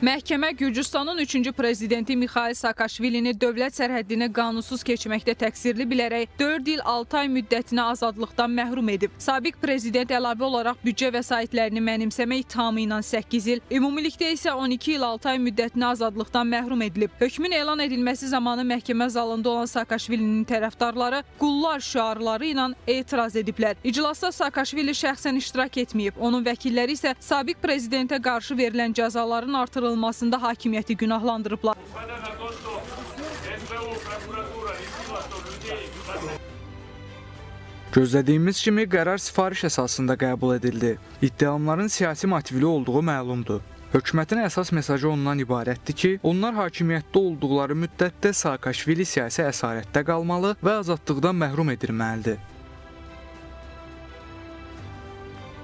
Məhkəmə Gürcüstanın 3-cü prezidenti Mikhail Saakashvilini dövlət sərhəddini qanunsuz keçməkdə təqsirli bilərək 4 il 6 ay müddətinə azadlıqdan məhrum edib. Sabiq prezident əlavə olaraq büdcə vəsaitlərini mənimsəmə ittihamı ilə 8 il, ümumilikdə isə 12 il 6 ay müddətinə azadlıqdan məhrum edilib. Hökmün elan edilməsi zamanı məhkəmə zalında olan Saakashvilinin tərəfdarları qullar şüarları ilə etiraz ediblər. İclasda Saakashvili şəxsən iştirak etməyib. Onun vəkilləri isə sabiq prezidentə qarşı verilən cəzaların artırılmasında hakimiyyəti günahlandırıblar. Gözlədiyimiz kimi qərar sifariş əsasında qəbul edildi. İttihamların siyasi motivli olduğu məlumdur. Hökumətin əsas mesajı ondan ibarətdir ki, onlar hakimiyyətdə olduqları müddətdə Saakashvili siyasi əsarətdə qalmalı və azadlıqdan məhrum edilməlidir.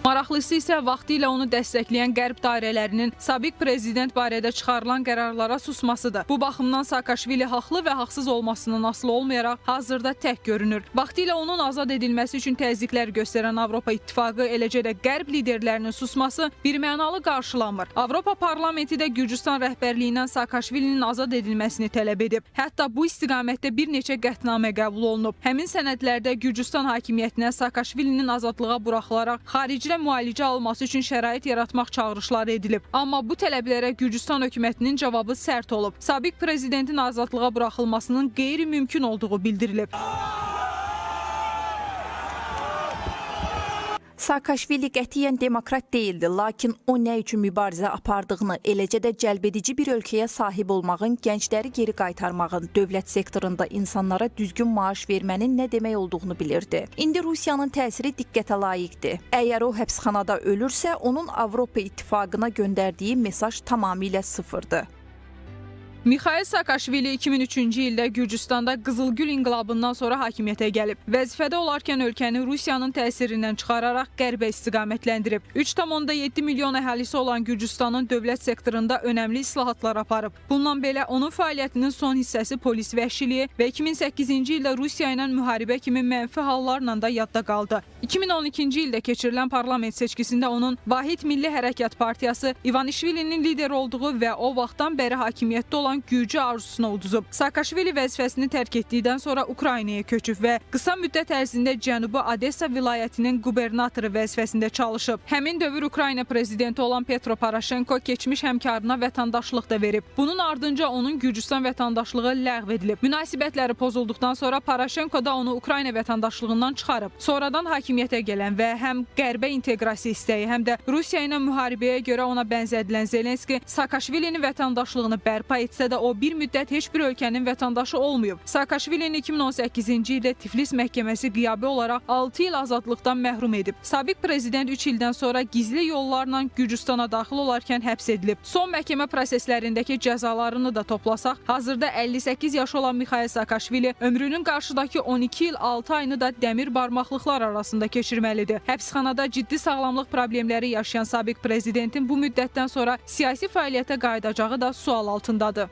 Maraqlısı isə vaxtilə onu dəstəkləyən qərb dairələrinin sabiq prezident barədə çıxarılan qərarlara susmasıdır. Bu baxımdan Saakashvili haqlı və haqsız olmasından asılı olmayaraq hazırda tək görünür. Vaxtilə onun azad edilməsi üçün təzyiqlər göstərən Avropa İttifaqı, eləcə də qərb liderlərinin susması birmənalı qarşılanmır. Avropa Parlamenti də Gürcüstan rəhbərliyindən Saakashvilinin azad edilməsini tələb edib. Hətta bu istiqamətdə bir neçə qətnamə qəbul olunub. Həmin sənədlərdə Gürcüstan hakimiyyətinə Saakashvilinin azadlığa buraxılaraq xarici müalicə alması üçün şərait yaratmaq çağırışları edilib. Amma bu tələblərə Gürcüstan hökumətinin cavabı sərt olub. Sabiq prezidentin azadlığa buraxılmasının qeyri-mümkün olduğu bildirilib. Saakashvili qətiyyən demokrat deyildi, lakin o nə üçün mübarizə apardığını, eləcə də cəlbedici bir ölkəyə sahib olmağın, gəncləri geri qaytarmağın, dövlət sektorunda insanlara düzgün maaş vermənin nə demək olduğunu bilirdi. İndi Rusiyanın təsiri diqqətə layiqdir. Əgər o həbsxanada ölürsə, onun Avropa İttifaqına göndərdiyi mesaj tamamilə sıfırdır. Mikhail Saakashvili 2003-cü ildə Gürcüstanda Qızılgül inqilabından sonra hakimiyyətə gəlib. Vəzifədə olarkən ölkəni Rusiyanın təsirindən çıxararaq qərbə istiqamətləndirib. 3,7 milyon əhalisi olan Gürcüstanın dövlət sektorunda önəmli islahatlar aparıb. Bundan belə onun fəaliyyətinin son hissəsi polis vəhşiliyi və 2008-ci ildə Rusiya ilə müharibə kimi mənfi hallarla da yadda qaldı. 2012-ci ildə keçirilən parlament seçkisində onun Vahid Milli Hərəkat Partiyası İvanişvilinin lider olduğu və o vaxtdan bəri hakimiyyətdə olan Gürcü arzusuna uduzub. Saakashvili vəzifəsini tərk etdikdən sonra Ukraynaya köçüb və qısa müddət ərzində Cənubi Odessa vilayətinin qubernatoru vəzifəsində çalışıb. Həmin dövr Ukrayna prezidenti olan Petro Poroshenko keçmiş həmkarına vətəndaşlıq da verib. Bunun ardınca onun Gürcüstan vətəndaşlığı ləğv edilib. Münasibətləri pozulduqdan sonra Poroshenko da onu Ukrayna vətəndaşlığından çıxarıb. Sonradan hakimiyyətə gələn və həm qərbə inteqrasiya istəyi, həm də Rusiya ilə müharibəyə görə ona bənzədilən Zelenski Saakashvilinin vətəndaşlığını bərpa etsə də o bir müddət heç bir ölkənin vətəndaşı olmayıb. Saakashvilini 2018-ci ildə Tiflis məhkəməsi qiyabi olaraq 6 il azadlıqdan məhrum edib. Sabiq prezident 3 ildən sonra gizli yollarla Gürcüstana daxil olarkən həbs edilib. Son məhkəmə proseslərindəki cəzalarını da toplasaq, hazırda 58 yaşı olan Mikhail Saakashvili ömrünün qarşıdakı 12 il 6 ayını da dəmir barmaqlıqlar arasında keçirməlidir. Həbsxanada ciddi sağlamlıq problemləri yaşayan sabiq prezidentin bu müddətdən sonra siyasi fəaliyyətə qayıdacağı da sual altındadır.